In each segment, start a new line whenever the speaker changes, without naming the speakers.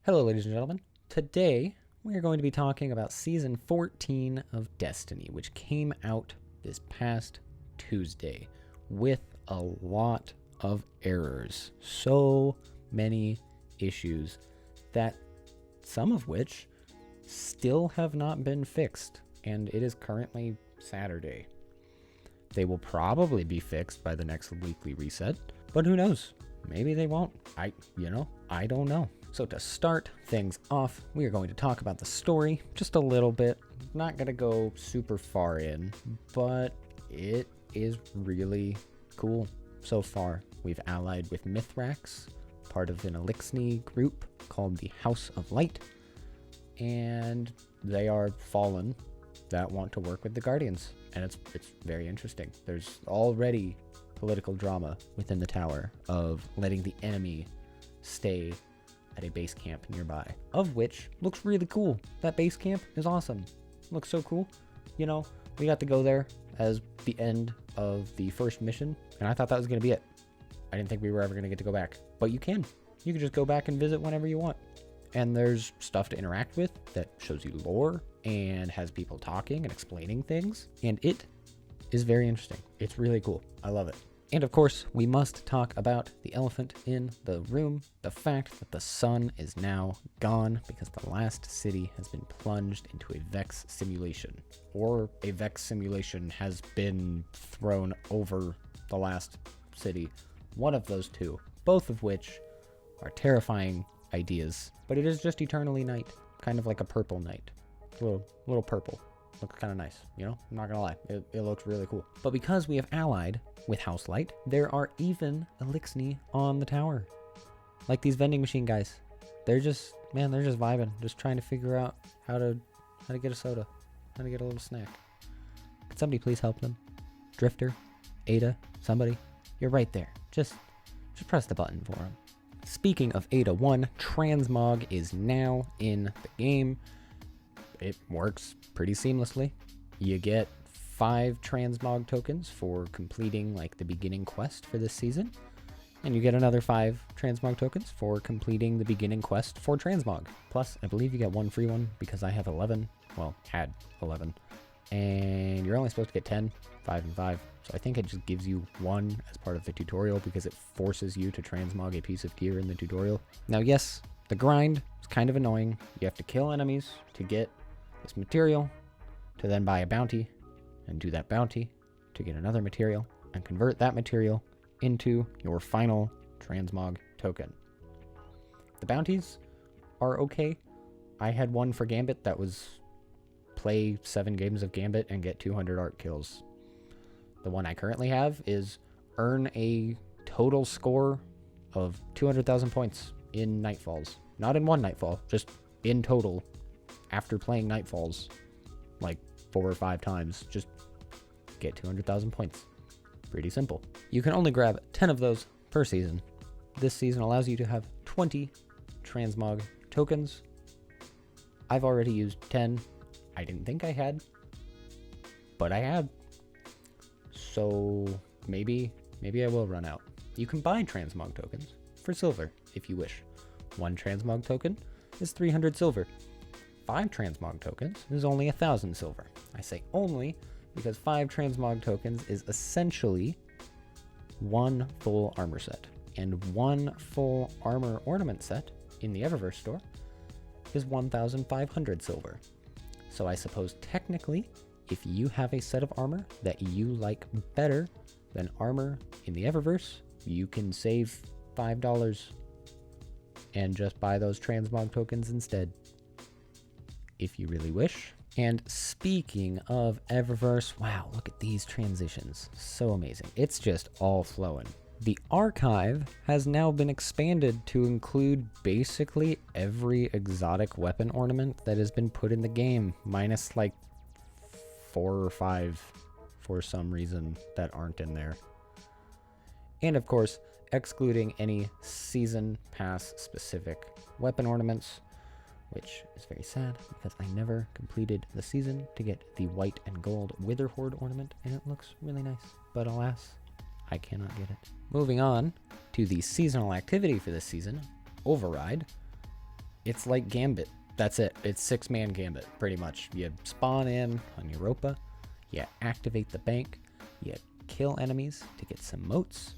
Hello, ladies and gentlemen. Today, we are going to be talking about Season 14 of Destiny, which came out this past Tuesday with a lot of errors. So many issues that some of which still have not been fixed, and it is currently Saturday. They will probably be fixed by the next weekly reset, but who knows? Maybe they won't. I don't know. So to start things off, we are going to talk about the story just a little bit. Not going to go super far in, but it is really cool so far. We've allied with Mithrax, part of an Elixni group called the House of Light, and they are fallen that want to work with the Guardians, and it's very interesting. There's already political drama within the tower of letting the enemy stay at a base camp nearby, of which looks really cool. That base camp is awesome. Looks so cool. You know, we got to go there as the end of the first mission, and I thought that was going to be it. I didn't think we were ever going to get to go back, but you can. You can just go back and visit whenever you want. And there's stuff to interact with that shows you lore and has people talking and explaining things, and it is very interesting. It's really cool. I love it. And of course, we must talk about the elephant in the room, the fact that the sun is now gone because the last city has been plunged into a Vex simulation, or a Vex simulation has been thrown over the last city. One of those two, both of which are terrifying ideas, but it is just eternally night, kind of like a purple night, a little purple. Looks kind of nice, you know? I'm not gonna lie, it looks really cool. But because we have allied with House Light, there are even Elixni on the tower. Like these vending machine guys. They're just vibing, just trying to figure out how to get a soda, how to get a little snack. Could somebody please help them? Drifter, Ada, somebody. You're right there. Just press the button for them. Speaking of Ada 1, Transmog is now in the game. It works pretty seamlessly. You get 5 Transmog tokens for completing like the beginning quest for this season, and you get another 5 Transmog tokens for completing the beginning quest for Transmog. Plus, I believe you get one free one because I have 11. Well, had 11, and you're only supposed to get 10, 5 and 5. So I think it just gives you one as part of the tutorial because it forces you to transmog a piece of gear in the tutorial. Now, yes, the grind is kind of annoying. You have to kill enemies to get this material, to then buy a bounty, and do that bounty to get another material, and convert that material into your final transmog token. The bounties are okay. I had one for Gambit that was play 7 games of Gambit and get 200 art kills. The one I currently have is earn a total score of 200,000 points in Nightfalls. Not in one Nightfall, just in total after playing Nightfalls like 4 or 5 times. Just get 200,000 points. Pretty simple. You can only grab 10 of those per season. This season allows you to have 20 Transmog tokens. I've already used 10. I didn't think I had, but I had. So maybe I will run out. You can buy Transmog tokens for silver if you wish. 1 Transmog token is 300 silver. 5 Transmog tokens is only 1,000 silver. I say only because 5 Transmog tokens is essentially 1 full armor set. And 1 full armor ornament set in the Eververse store is 1,500 silver. So I suppose technically, if you have a set of armor that you like better than armor in the Eververse, you can save $5 and just buy those Transmog tokens instead, if you really wish. And speaking of Eververse, wow, look at these transitions. So amazing. It's just all flowing. The archive has now been expanded to include basically every exotic weapon ornament that has been put in the game, minus like 4 or 5 for some reason that aren't in there. And of course, excluding any season pass specific weapon ornaments, which is very sad because I never completed the season to get the white and gold Witherhoard ornament, and it looks really nice. But alas, I cannot get it. Moving on to the seasonal activity for this season, Override. It's like Gambit. That's it. It's 6-man Gambit, pretty much. You spawn in on Europa, you activate the bank, you kill enemies to get some motes.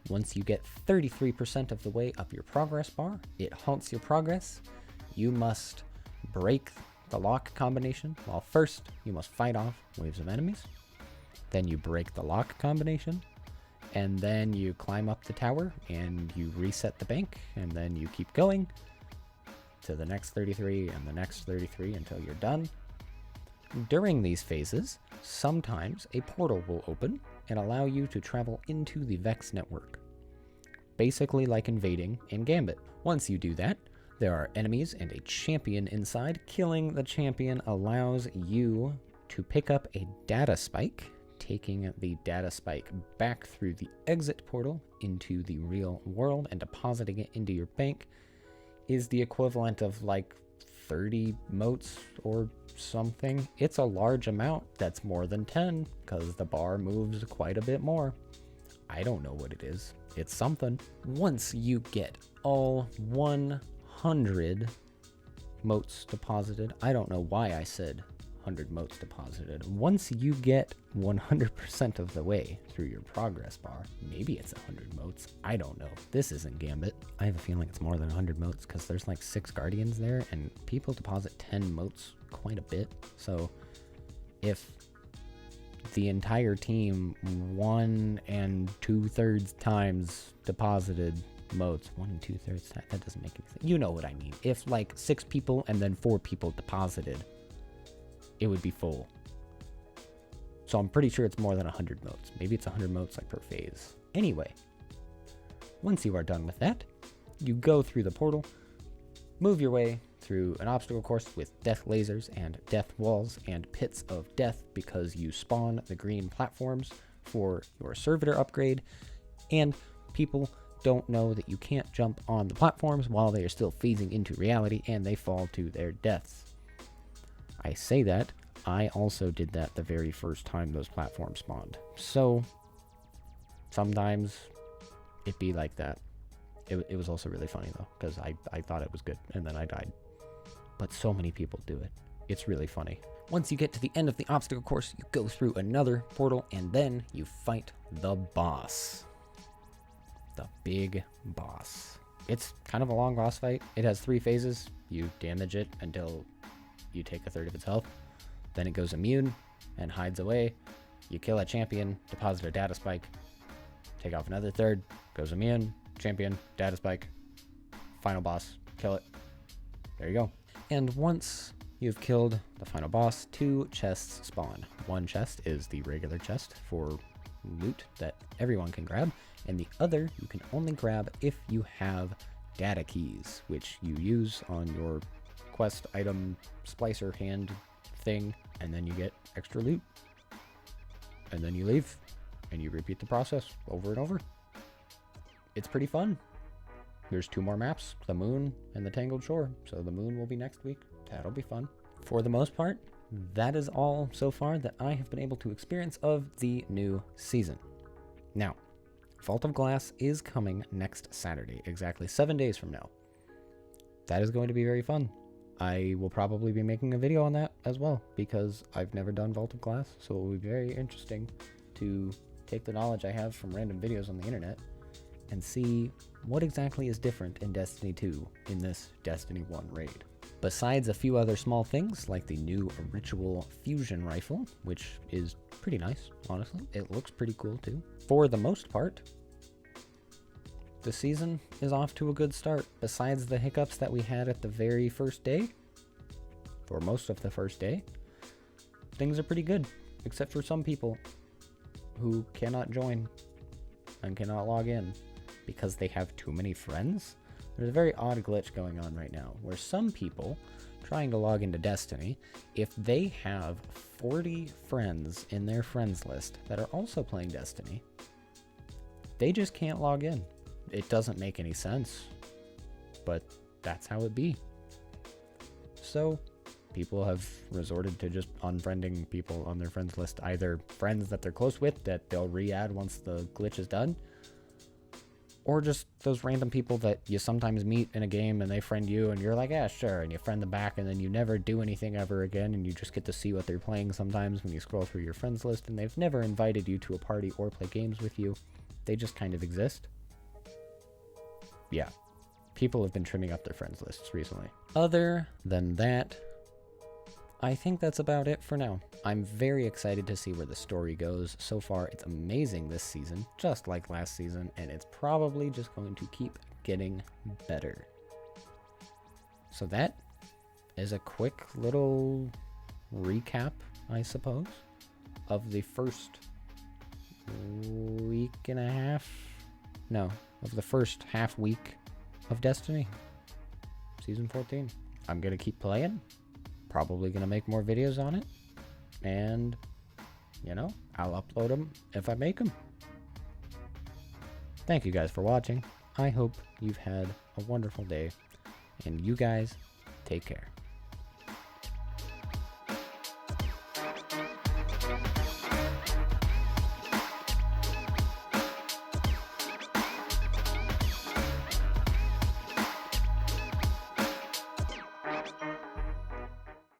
Once you get 33% of the way up your progress bar, it halts your progress. You must break the lock combination. Well, first, you must fight off waves of enemies. Then you break the lock combination. And then you climb up the tower and you reset the bank. And then you keep going to the next 33 and the next 33 until you're done. During these phases, sometimes a portal will open and allow you to travel into the Vex network. Basically like invading in Gambit. Once you do that, there are enemies and a champion inside. Killing the champion allows you to pick up a data spike, taking the data spike back through the exit portal into the real world and depositing it into your bank is the equivalent of like 30 motes or something. It's a large amount. That's more than 10 because the bar moves quite a bit more. I don't know what it is. It's something. Once you get all 100 motes deposited, I don't know why I said 100 motes deposited. Once you get 100% of the way through your progress bar, maybe it's 100 motes. I don't know. This isn't Gambit. I have a feeling it's more than 100 motes because there's like 6 guardians there and people deposit 10 motes quite a bit. So if the entire team 1 2/3 times deposited motes, 1 2/3, that doesn't make any sense. You know what I mean. If like 6 people and then 4 people deposited, it would be full. So I'm pretty sure it's more than 100 motes. Maybe it's 100 motes like per phase. Anyway, once you are done with that, you go through the portal, move your way through an obstacle course with death lasers and death walls and pits of death because you spawn the green platforms for your servitor upgrade, and people don't know that you can't jump on the platforms while they are still phasing into reality and they fall to their deaths. I say that, I also did that the very first time those platforms spawned. So, sometimes it be like that. It was also really funny though, because I thought it was good, and then I died. But so many people do it. It's really funny. Once you get to the end of the obstacle course, you go through another portal, and then you fight the boss. The big boss. It's kind of a long boss fight. It has 3 phases. You damage it until you take 1/3 of its health. Then it goes immune and hides away. You kill a champion, deposit a data spike, take off another 1/3, goes immune, champion, data spike, final boss, kill it. There you go. And once you've killed the final boss, 2 chests spawn. One chest is the regular chest for loot that everyone can grab, and the other you can only grab if you have data keys, which you use on your quest item splicer hand thing, and then you get extra loot. And then you leave, and you repeat the process over and over. It's pretty fun. There's 2 more maps, the moon and the Tangled Shore. So the moon will be next week. That'll be fun. For the most part, that is all so far that I have been able to experience of the new season. Now, Vault of Glass is coming next Saturday, exactly 7 days from now. That is going to be very fun. I will probably be making a video on that as well, because I've never done Vault of Glass, so it will be very interesting to take the knowledge I have from random videos on the internet and see what exactly is different in Destiny 2 in this Destiny 1 raid. Besides a few other small things, like the new Ritual Fusion Rifle, which is pretty nice, honestly. It looks pretty cool too. For the most part, the season is off to a good start. Besides the hiccups that we had at the very first day, for most of the first day, things are pretty good, except for some people who cannot join and cannot log in because they have too many friends. There's a very odd glitch going on right now where some people trying to log into Destiny, if they have 40 friends in their friends list that are also playing Destiny, they just can't log in. It doesn't make any sense, but that's how it be. So people have resorted to just unfriending people on their friends list, either friends that they're close with that they'll re-add once the glitch is done, Or just those random people that you sometimes meet in a game and they friend you and you're like, yeah, sure. And you friend them back and then you never do anything ever again. And you just get to see what they're playing sometimes when you scroll through your friends list, and they've never invited you to a party or play games with you. They just kind of exist. Yeah. People have been trimming up their friends lists recently. Other than that, I think that's about it for now. I'm very excited to see where the story goes. So far, it's amazing this season, just like last season, and it's probably just going to keep getting better. So that is a quick little recap, I suppose, of the first week and a half. No, of the first half week of Destiny. Season 14. I'm going to keep playing. Probably going to make more videos on it. And, you know, I'll upload them if I make them. Thank you guys for watching. I hope you've had a wonderful day. And you guys, take care.